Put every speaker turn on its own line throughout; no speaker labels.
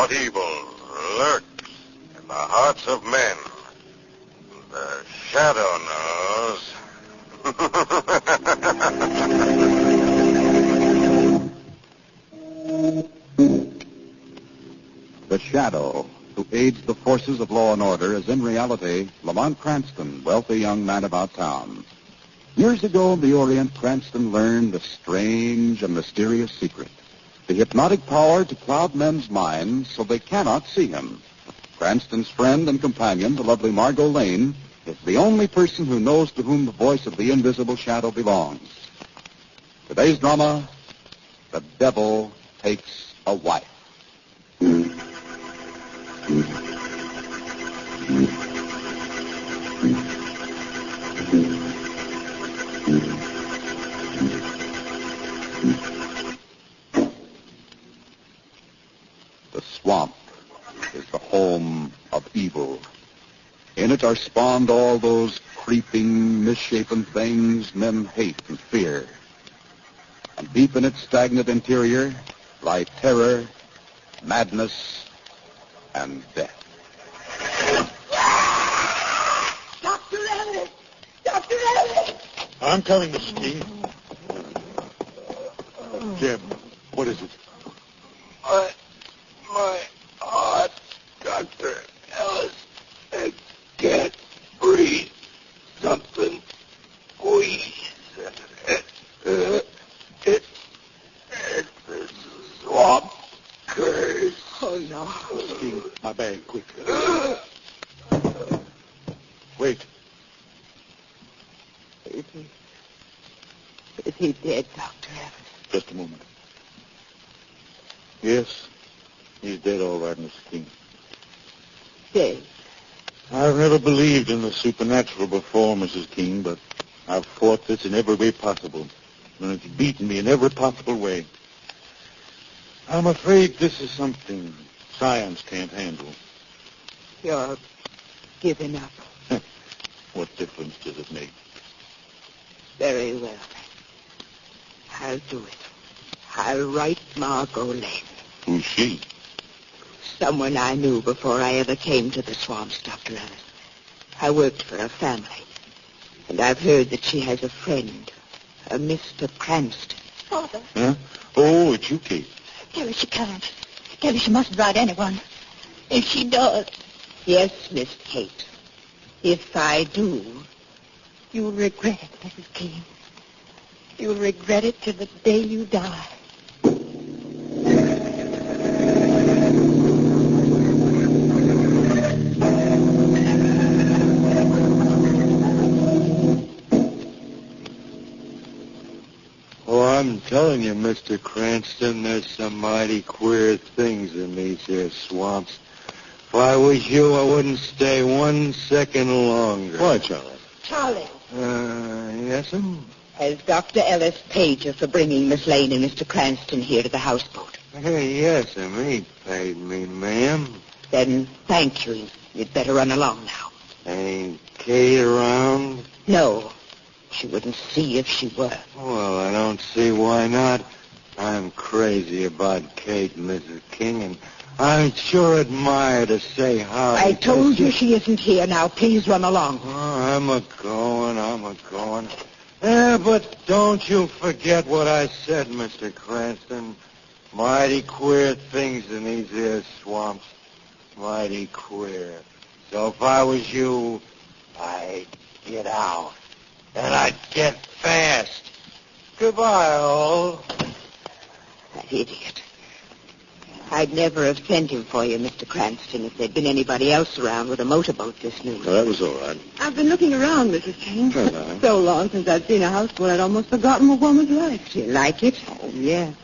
what evil lurks in the hearts of men. The shadow knows.
The Shadow, who aids the forces of law and order, is in reality Lamont Cranston, wealthy young man about town. Years ago in the Orient, Cranston learned a strange and mysterious secret. The hypnotic power to cloud men's minds so they cannot see him. Cranston's friend and companion, the lovely Margo Lane, is the only person who knows to whom the voice of the invisible shadow belongs. Today's drama, The Devil Takes a Wife. The swamp is the home of evil. In it are spawned all those creeping, misshapen things men hate and fear. And deep in its stagnant interior lie terror, madness, and death.
Dr. Ellis! Dr. Ellis!
I'm coming, Mrs. King. Jim, what is it?
My heart, Dr. Ellis. I can't breathe. Something squeeze. It's the swamp curse.
Oh, no.
Mrs. King, my bag, quick. Wait.
Is he dead, Dr. Ellis?
Just a moment. Yes, he's dead all right, Mrs. King.
Dead?
I've never believed in the supernatural before, Mrs. King, but I've fought this in every way possible, and it's beaten me in every possible way. I'm afraid this is something science can't handle.
You're giving up.
What difference does it make?
Very well, then. I'll do it. I'll write Margo Lane.
Who's she?
Someone I knew before I ever came to the swamps, Dr. Ellis. I worked for her family, and I've heard that she has a friend, a Mr. Cranston.
Father.
Huh? Oh, it's you, Kate.
Tell her she can't. Tell her she mustn't write anyone. If she does.
Yes, Miss Kate. If I do,
You'll regret it, Mrs. King. You'll regret it to the day you die.
Oh, I'm telling you, Mr. Cranston, there's some mighty queer things in these here swamps. If I was you, I wouldn't stay 1 second longer.
Why, Charlie?
Charlie,
Yes'm?
has Dr. Ellis paid you for bringing Miss Lane and Mr. Cranston here to the houseboat?
Yes'm, he paid me, ma'am.
Then thank you. You'd better run along now.
Ain't Kate around?
No, she wouldn't see if she were.
Well, I don't see why not. I'm crazy about Kate, Mrs. King, and I sure admire to say how...
I told you she isn't here. Now, please run along.
Oh, I'm a-going. But don't you forget what I said, Mr. Cranston. Mighty queer things in these here swamps. Mighty queer. So if I was you, I'd get out. And I'd get fast. Goodbye, all.
That idiot. I'd never have sent him for you, Mr. Cranston, if there'd been anybody else around with a motorboat this noon.
Well, that was all right.
I've been looking around, Mrs. King.
Hello.
So long since I've seen a houseboat, I'd almost forgotten a woman's life.
Do you like it?
Oh, yes.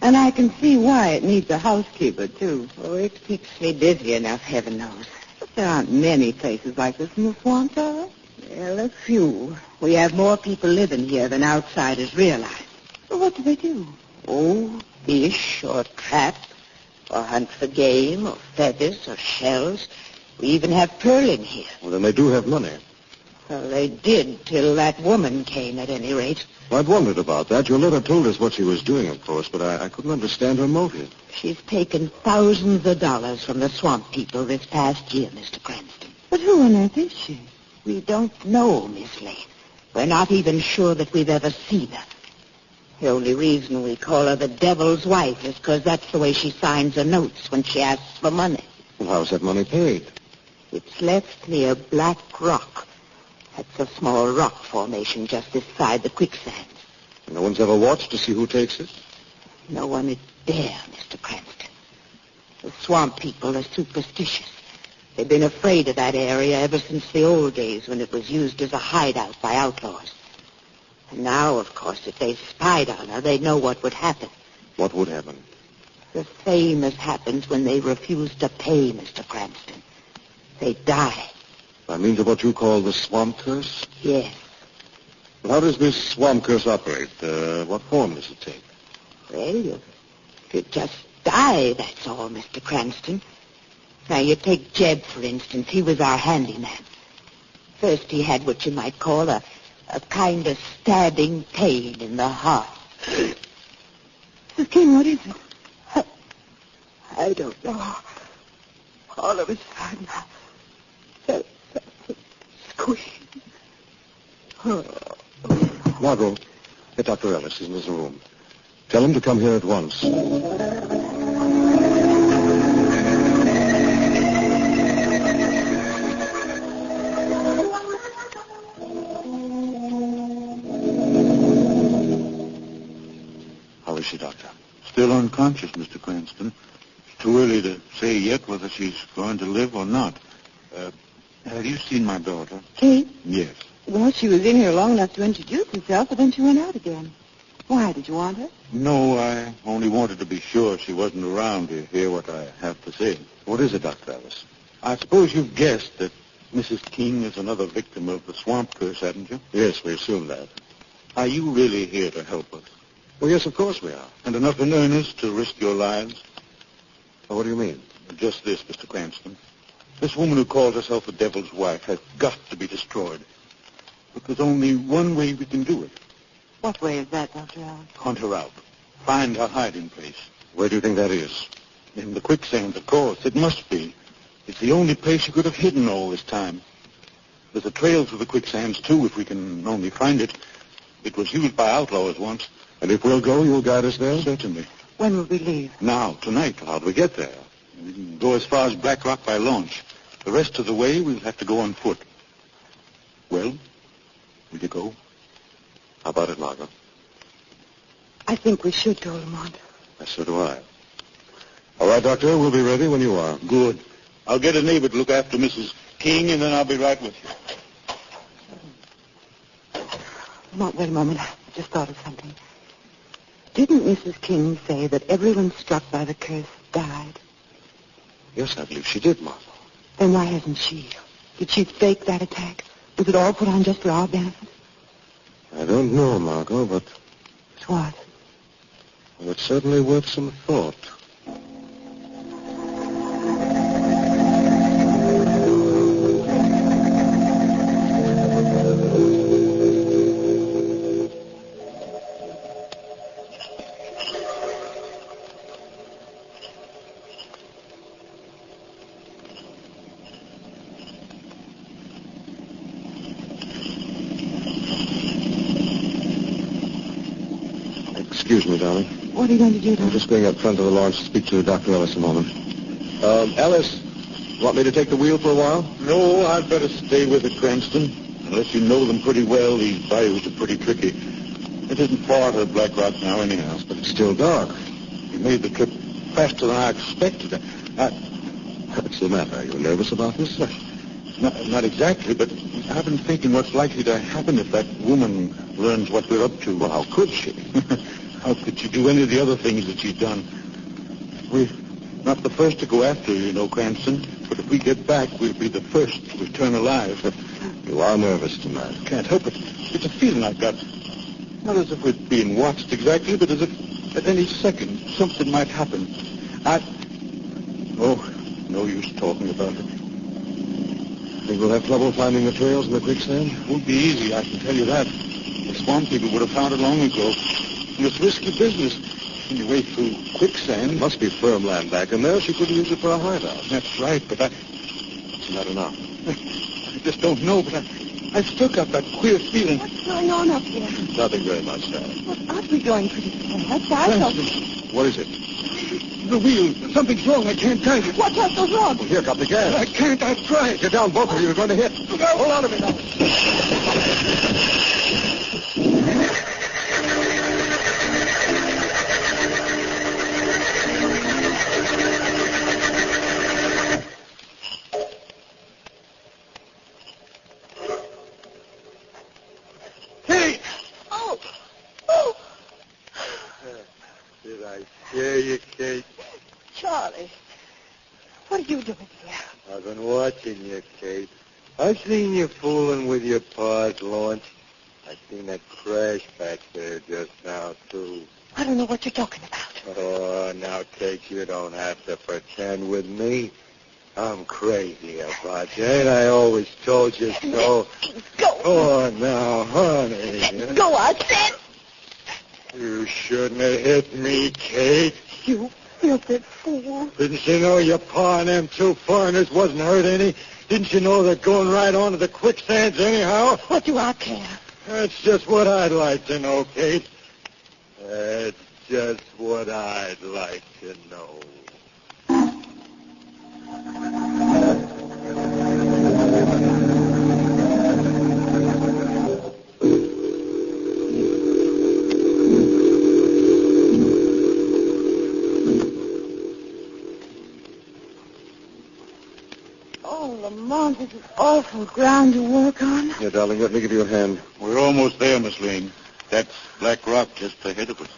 And I can see why it needs a housekeeper, too.
Oh, it keeps me busy enough, heaven knows.
But there aren't many places like this in the swamps, are there?
Well, a few. We have more people living here than outsiders realize.
Well, what do they do?
Oh, fish or trap, or hunt for game, or feathers, or shells. We even have pearling here.
Well, then they do have money.
Well, they did till that woman came, at any rate.
Well, I've wondered about that. Your letter told us what she was doing, of course, but I couldn't understand her motive.
She's taken thousands of dollars from the swamp people this past year, Mr. Cranston.
But who on earth is she?
We don't know, Miss Lane. We're not even sure that we've ever seen her. The only reason we call her the devil's wife is because that's the way she signs her notes when she asks for money.
Well, how's that money paid?
It's left near Black Rock. That's a small rock formation just this side the quicksands.
No one's ever watched to see who takes it?
No one would dare, Mr. Cranston. The swamp people are superstitious. They've been afraid of that area ever since the old days when it was used as a hideout by outlaws. And now, of course, if they spied on her, they'd know what would happen.
What would happen?
The same as happens when they refuse to pay, Mr. Cranston. They die.
By means of what you call the swamp curse?
Yes.
But how does this swamp curse operate? What form does it take?
Well, you just die, that's all, Mr. Cranston. Now, you take Jeb, for instance. He was our handyman. First, he had what you might call a kind of stabbing pain in the heart.
Mrs. King, what is it?
I don't know. All of a sudden, that squeeze.
Margo, get Dr. Ellis. He's in his room. Tell him to come here at once.
How is she, Doctor? Still unconscious, Mr. Cranston. It's too early to say yet whether she's going to live or not. Have you seen my daughter?
Kate?
Yes.
Well, she was in here long enough to introduce herself, but then she went out again. Why? Did you want her?
No, I only wanted to be sure she wasn't around to hear what I have to say.
What is it, Dr. Ellis?
I suppose you've guessed that Mrs. King is another victim of the swamp curse, haven't you?
Yes, we assume that.
Are you really here to help us?
Well, yes, of course we are.
And enough in earnest to risk your lives?
Well, what do you mean?
Just this, Mr. Cranston. This woman who calls herself the devil's wife has got to be destroyed. But there's only one way we can do it.
What way is that, Dr. Allen?
Hunt her out. Find her hiding place.
Where do you think that is?
In the quicksand, of course. It must be. It's the only place she could have hidden all this time. There's a trail through the quicksands, too, if we can only find it. It was used by outlaws once.
And if we'll go, you'll guide us there?
Certainly.
When will we leave?
Now, tonight.
How do we get there?
We can go as far as Black Rock by launch. The rest of the way, we'll have to go on foot. Well, will you go?
How about it, Margo?
I think we should go, Lamont.
So do I. All right, Doctor, we'll be ready when you are.
Good. I'll get a neighbor to look after Mrs. King, and then I'll be right with you.
Lamont, wait a moment. I just thought of something. Didn't Mrs. King say that everyone struck by the curse died?
Yes, I believe she did, Margo.
Then why hasn't she? Did she fake that attack? Was it all put on just for our benefit?
I don't know, Margo, but
It's what?
well, it's certainly worth some thought. Excuse me, darling.
What are you going to do,
I'm
Doctor?
just going up front of the launch to speak to Dr. Ellis a moment. Ellis, want me to take the wheel for a while?
No, I'd better stay with it, Cranston. Unless you know them pretty well, these bayous are pretty tricky. It isn't far to Black Rock now, anyhow.
But it's still dark.
You made the trip faster than I expected.
What's the matter? Are you nervous about this?
Not exactly, but I've been thinking what's likely to happen if that woman learns what we're up to.
Well, how could she?
How could she do any of the other things that she's done? We're not the first to go after her, you know, Cranston. But if we get back, we'll be the first to return alive.
You are nervous tonight.
Can't help it. It's a feeling I've got. Not as if we're being watched exactly, but as if at any second something might happen. Oh, no use talking about it.
Think we'll have trouble finding the trails in the quicksand?
Won't be easy, I can tell you that. The swamp people would have found it long ago. And it's risky business. Anyway, through quicksand...
Must be firm land back in there. She couldn't use it for a hideout.
That's right, but
It's not enough.
I just don't know, but I've still got that queer feeling.
What's going on up here?
Nothing very much, sir.
Well, aren't we going pretty fast? I thought...
What is it?
The wheel. Something's wrong. I can't guide it.
Watch out, those rocks.
Well, here, got the gas.
I can't. I've tried.
Get down, both of you. You're going to hit. Hold on a minute.
Hey!
Oh. Oh.
Did I scare you, Kate?
Charlie. What are you doing here?
I've been watching you, Kate. I've seen you fooling with your paws, Lawrence. I seen that crash back there just now, too.
I don't know what you're talking about.
Oh, now, Kate, you don't have to pretend with me. I'm crazy about you, and I always told you so.
Go.
Oh, now, honey.
Go, I said.
You shouldn't have hit me, Kate.
You filthy fool.
Didn't you know your pa and them two foreigners wasn't hurt any? Didn't you know they're going right onto the quicksands anyhow?
What do I care?
That's just what I'd like to know, Kate. That's just what I'd like to know.
Oh, Lamont, this is awful ground to work on.
Here, darling, let me give you a hand.
We're almost there, Miss Lane. That's Black Rock just ahead of us.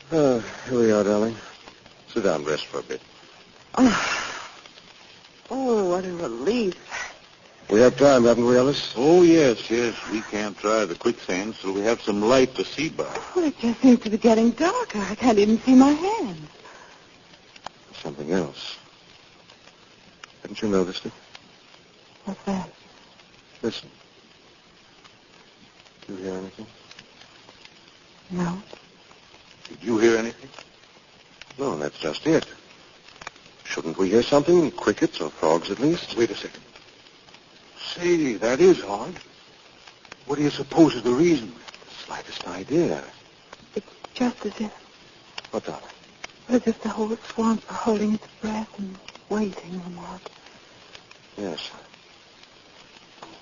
Good. Here we are, darling. Sit down, rest for a bit.
Oh, what a relief.
We have time, haven't we, Ellis?
Oh, yes. We can't try the quicksand, so we have some light to see by.
Well, it just seems to be getting darker. I can't even see my hands.
Something else. Haven't you noticed it?
What's that?
Listen. Do you hear anything?
No.
Did you hear anything?
No, that's just it. Shouldn't we hear something? Crickets or frogs, at least?
Wait a second. Say, that is odd. What do you suppose is the reason?
The slightest idea.
It's just as if...
What, darling?
As if the whole swamp were holding its breath and waiting, Lamont.
Yes.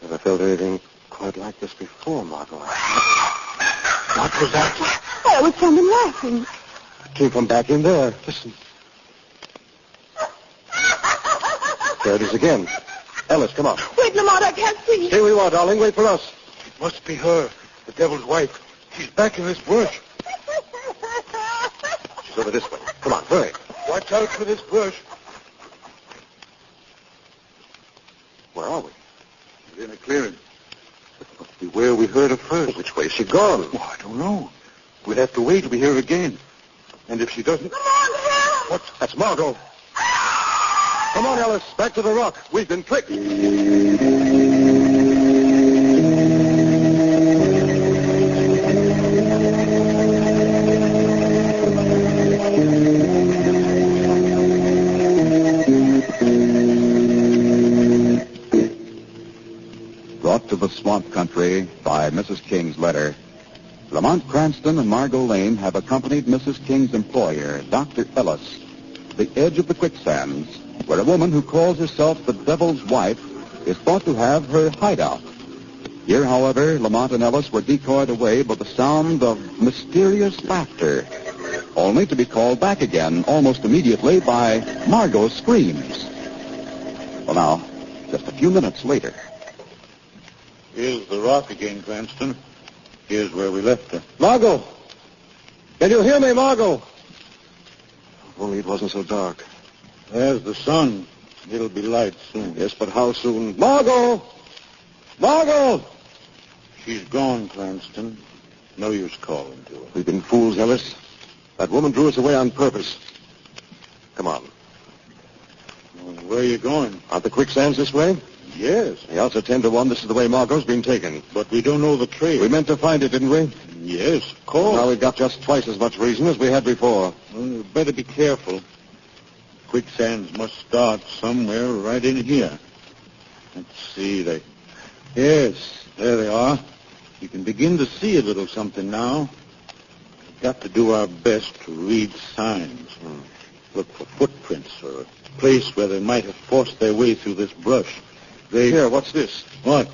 Never felt anything quite like this before, Margo.
What was that?
Oh, it was someone laughing.
It came from back in there. Listen. There it is again. Ellis, come on.
Wait, Lamont, I can't see.
Stay where you are, darling. Wait for us.
It must be her, the devil's wife. She's back in this bush.
She's over this way. Come on, hurry.
Watch out for this bush.
Where are we?
We're in a clearing. It must be where we heard her first.
Which way is she gone?
Oh, I don't know. We'll have to wait till we hear her again. And if she doesn't...
Lamont, help!
What? That's Margo. Come on, Ellis. Back to the rock. We've been tricked.
Brought to the swamp country by Mrs. King's letter, Lamont Cranston and Margo Lane have accompanied Mrs. King's employer, Dr. Ellis, to the edge of the quicksands, where a woman who calls herself the devil's wife is thought to have her hideout. Here, however, Lamont and Ellis were decoyed away by the sound of mysterious laughter, only to be called back again almost immediately by Margo's screams. Well, now, just a few minutes later.
Here's the rock again, Cranston. Here's where we left her.
Margo! Can you hear me, Margo? If only it wasn't so dark.
There's the sun. It'll be light soon.
Yes, but how soon? Margo! Margo!
She's gone, Cranston. No use calling to her.
We've been fools, Ellis. That woman drew us away on purpose. Come on.
Where are you going?
Aren't the quicksands this way?
Yes,
The odds are 10 to 1 this is the way Margot's been taken.
but we don't know the trail.
We meant to find it, didn't we?
Yes, of course.
Now we've got just twice as much reason as we had before.
Well, you better be careful. Quicksands must start somewhere right in here. Let's see. Yes, there they are. You can begin to see a little something now. We've got to do our best to read signs. Look for footprints or a place where they might have forced their way through this brush.
Here, what's this?
What?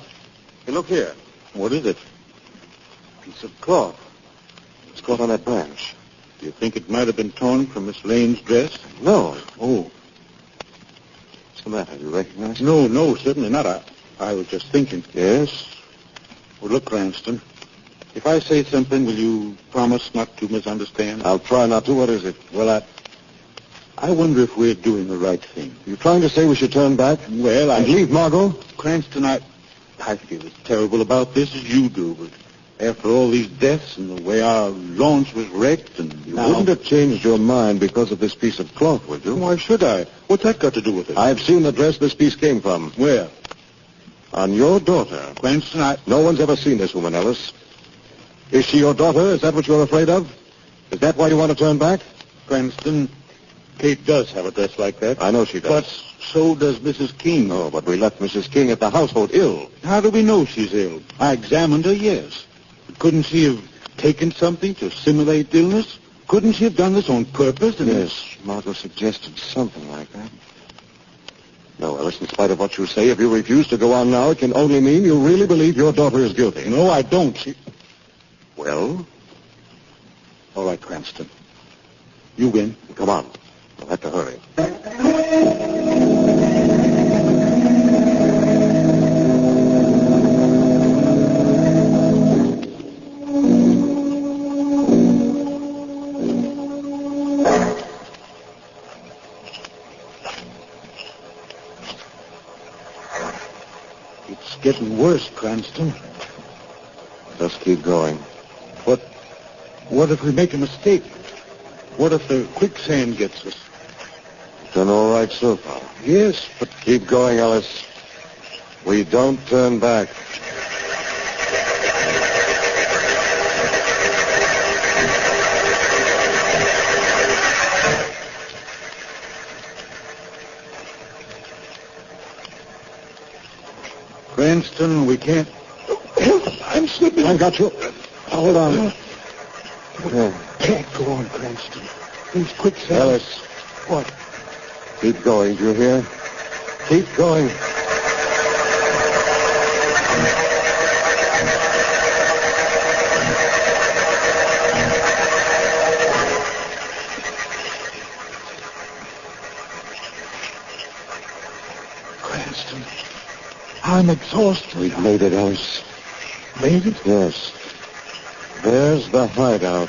Hey, look here.
What is it?
Piece of cloth. It's caught on that branch.
Do you think it might have been torn from Miss Lane's dress?
No.
Oh.
What's the matter? You recognize it?
No, certainly not. I was just thinking.
Yes?
Well, look, Cranston. If I say something, will you promise not to misunderstand?
I'll try not to. What is it?
Well, I wonder if we're doing the right thing.
You trying to say we should turn back?
Well,
And leave Margot?
Cranston, I feel as terrible about this as you do, but after all these deaths and the way our launch was wrecked and
You
now...
wouldn't have changed your mind because of this piece of cloth, would you?
Why should I? What's that got to do with it?
I've seen the dress this piece came from.
Where?
On your daughter.
Cranston,
No one's ever seen this woman, Ellis. Is she your daughter? Is that what you're afraid of? Is that why you want to turn back?
Cranston, Kate does have a dress like that.
I know she does.
But so does Mrs. King.
No, but we left Mrs. King at the household ill.
How do we know she's ill? I examined her, yes. But couldn't she have taken something to simulate illness? Couldn't she have done this on purpose?
Yes, Margot suggested something like that. No, Ellis, in spite of what you say, if you refuse to go on now, it can only mean you really believe your daughter is guilty.
No, I don't.
Well?
All right, Cranston. You win.
Come on. We'll have to hurry.
It's getting worse, Cranston.
Just keep going.
What if we make a mistake? What if the quicksand gets us?
Done all right so far.
Yes, but
Keep going, Ellis. We don't turn back.
Cranston, we can't... I'm slipping.
I got you. Hold on.
Can't go on, Cranston. These quicksand...
Ellis,
What?
keep going. Do you hear? Keep going.
Cranston, I'm exhausted.
We've made it, Ellis.
Made it?
Yes. There's the hideout.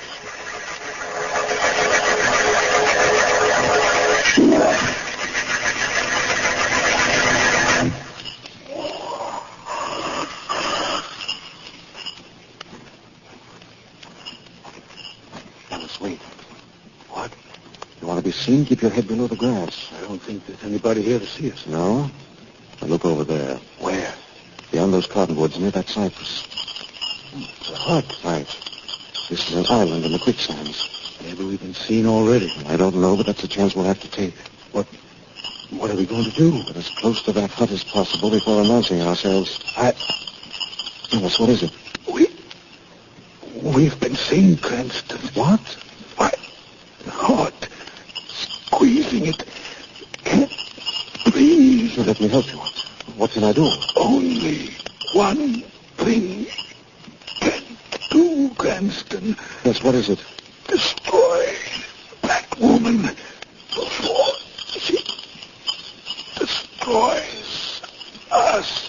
Ellis, wait.
What?
You want to be seen? Keep your head below the grass.
I don't think there's anybody here to see us.
No? Now look over there.
Where?
Beyond those cottonwoods near that cypress.
It's a hut.
Right. This is an island in the quicksands.
Maybe we've been seen already.
I don't know, but that's a chance we'll have to take.
What are we going to do?
Get as close to that hut as possible before announcing ourselves. Ellis, what is it?
We've been seen, Cranston.
What?
My heart. Squeezing it. Can't breathe.
Sure, let me help you. What can I do?
Only one thing can do, Cranston.
Yes, what is it?
Destroy that woman before she destroys us.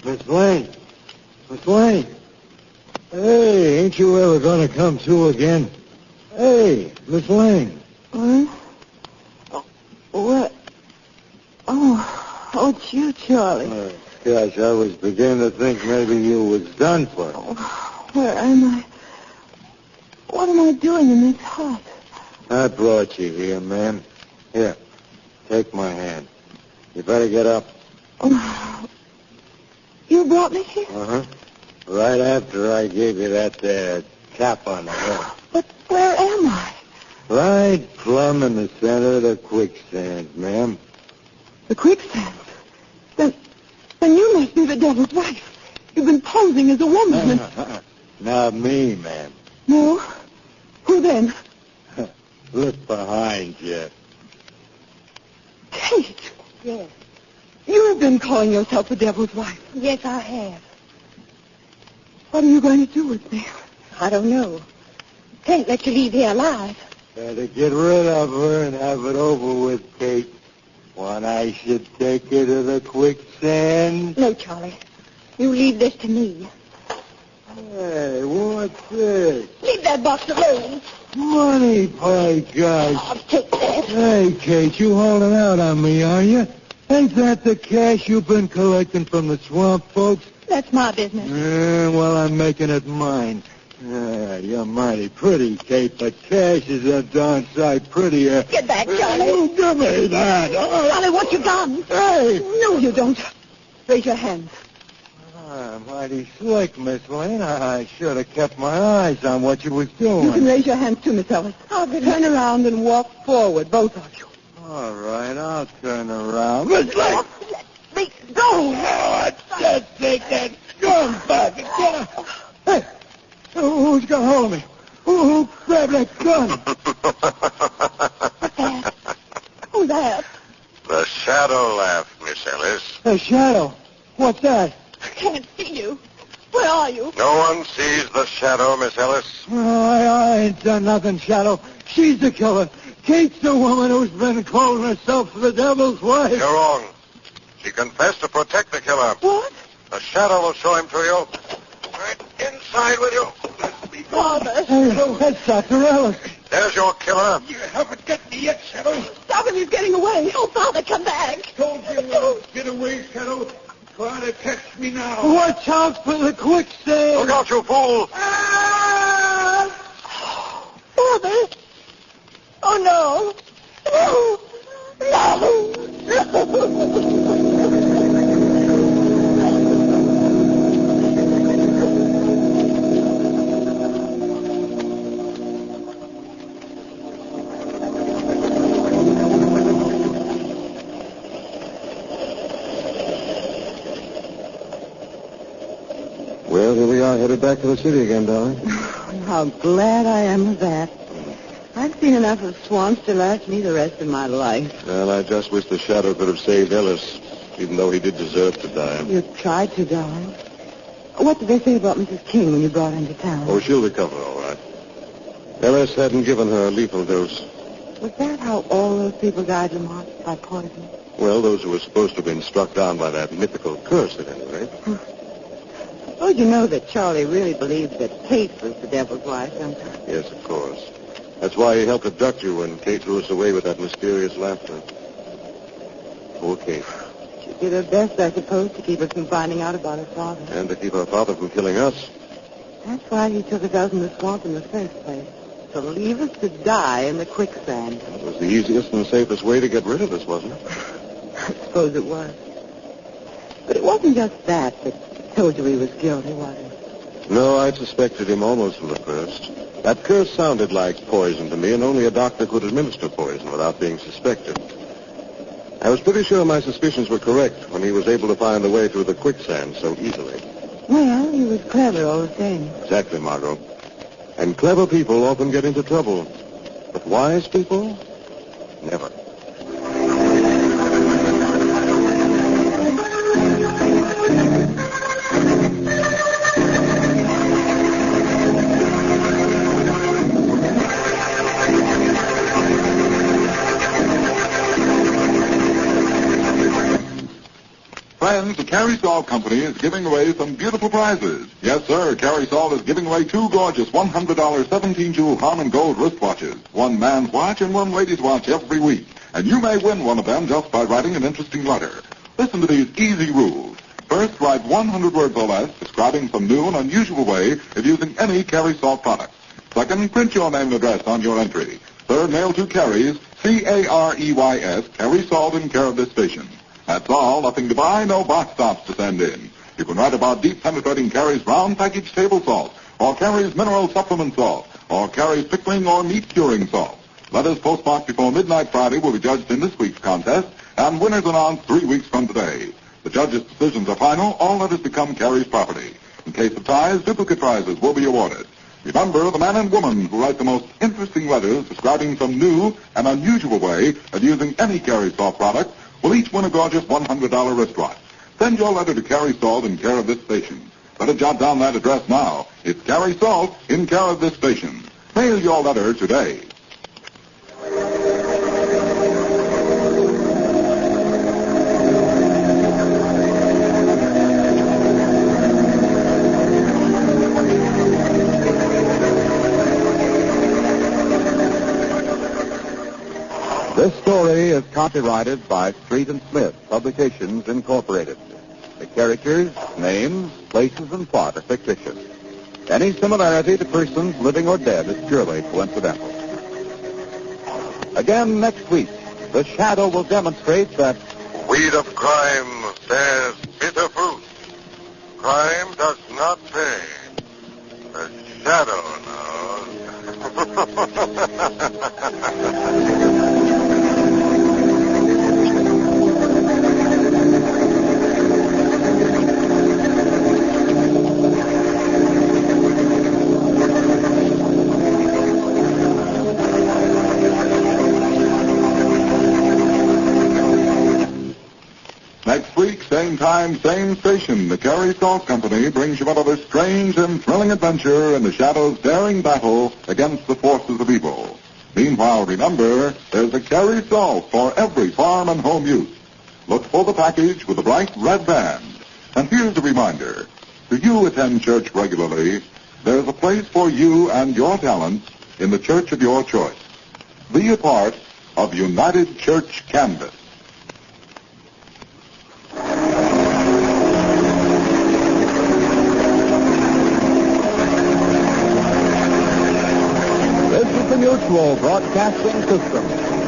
Miss Lane. Miss Lane. Hey, ain't you ever gonna come to again? Hey, Miss Lane.
What? Oh, don't you, Charlie?
Gosh, I was beginning to think maybe you was done for.
Oh, where am I? What am I doing in this hut?
I brought you here, ma'am. Here, take my hand. You better get up.
Oh, you brought me here?
Uh-huh. Right after I gave you that there tap on the head.
But where am I?
Right plumb in the center of the quicksand, ma'am.
The quicksand? Then you must be the devil's wife. You've been posing as a woman.
Not me, ma'am.
No? Who then?
Look behind you.
Kate,
Yes.
you have been calling yourself the devil's wife.
Yes, I have.
What are you going to do with me?
I don't know. Can't let you leave here alive.
Better get rid of her and have it over with, Kate. When I should take her to the quicksand.
No, Charlie. You leave this to me.
Hey, what's this?
Leave that box alone.
Money, by gosh.
I'll take that.
Hey, Kate, you holding out on me, are you? Ain't that the cash you've been collecting from the swamp folks?
That's my business.
Well, I'm making it mine. You're mighty pretty, Kate, but cash is a darn sight prettier.
Get back, Charlie.
Oh, give me that.
Charlie, what you done?
Hey!
No, you don't. Raise your hands.
Mighty slick, Miss Lane. I should have kept my eyes on what you was doing.
You can raise your hands too, Miss Ellis. Turn around and walk forward, both of you.
All right, I'll turn around. Miss Lane!
Let me go.
Oh, just take that gun back. Hey, who's got hold of me? Who grabbed that gun?
What's that? Who's that?
The shadow laugh, Miss Ellis.
A shadow. What's that?
I can't see you. Where are you?
No one sees the shadow, Miss Ellis.
Oh, I ain't done nothing, Shadow. She's the killer. Kate's the woman who's been calling herself the devil's wife.
You're wrong. She confessed to protect the killer.
What?
The shadow will show him to you. Right inside with you.
Father.
Hey, that's Dr. Ellis.
There's your killer.
You haven't got me yet, Shadow.
Stop him, he's getting away.
Oh, Father, come back.
Told you, get away, Shadow. Try to catch me now. Watch out for the quicksand.
Look out, you fool.
Father. Oh, no. No.
Well, here we are, headed back to the city again, darling.
How glad I am of that. I've seen enough of swamps to last me the rest of my life.
Well, I just wish the shadow could have saved Ellis, even though he did deserve to die.
You tried to, darling. What did they say about Mrs. King when you brought her into town?
Oh, she'll recover all right. Ellis hadn't given her a lethal dose.
Was that how all those people died, Lamont? By poison?
Well, those who were supposed to have been struck down by that mythical curse, at any rate.
Oh, you know that Charlie really believed that Kate was the devil's wife, don't you?
Yes, of course. That's why he helped abduct you when Kate threw us away with that mysterious laughter. Poor Kate.
She did her best, I suppose, to keep us from finding out about her father.
And to keep her father from killing us.
That's why he took us out in the swamp in the first place. To leave us to die in the quicksand.
It was the easiest and safest way to get rid of us, wasn't it?
I suppose it was. But it wasn't just that told you he was guilty, was it?
No, I suspected him almost from the first. That curse sounded like poison to me, and only a doctor could administer poison without being suspected. I was pretty sure my suspicions were correct when he was able to find a way through the quicksand so easily.
Well, he was clever all the same.
Exactly, Margot. And clever people often get into trouble. But wise people, never.
Friends, the Carrie Salt Company is giving away some beautiful prizes. Yes, sir, Carrie Salt is giving away two gorgeous $100 17-jewel Harman Gold wristwatches. One man's watch and one lady's watch every week. And you may win one of them just by writing an interesting letter. Listen to these easy rules. First, write 100 words or less describing some new and unusual way of using any Carrie Salt product. Second, print your name and address on your entry. Third, mail to Carrie's, C-A-R-E-Y-S, Carrie Salt, in care of this station. That's all. Nothing to buy, no box tops to send in. You can write about deep penetrating Carrie's round package table salt, or Carrie's mineral supplement salt, or Carrie's pickling or meat curing salt. Letters postmarked before midnight Friday will be judged in this week's contest, and winners announced 3 weeks from today. The judges' decisions are final. All letters become Carrie's property. In case of ties, duplicate prizes will be awarded. Remember, the man and woman who write the most interesting letters describing some new and unusual way of using any Carrie Salt product will each win a gorgeous $100 wristwatch. Send your letter to Carrie Salt in care of this station. Better jot down that address now. It's Carrie Salt in care of this station. Mail your letter today.
This story is copyrighted by Street and Smith Publications, Incorporated. The characters, names, places, and plot are fictitious. Any similarity to persons living or dead is purely coincidental. Again next week, the Shadow will demonstrate that
Weed of crime bears bitter fruit. Crime does not pay. The Shadow knows.
Next week, same time, same station, the Carrie Salt Company brings you another strange and thrilling adventure in the Shadow's daring battle against the forces of evil. Meanwhile, remember, there's a Carrie Salt for every farm and home use. Look for the package with the bright red band. And here's a reminder. Do you attend church regularly? There's a place for you and your talents in the church of your choice. Be a part of United Church Canvas.
this is the Mutual Broadcasting System.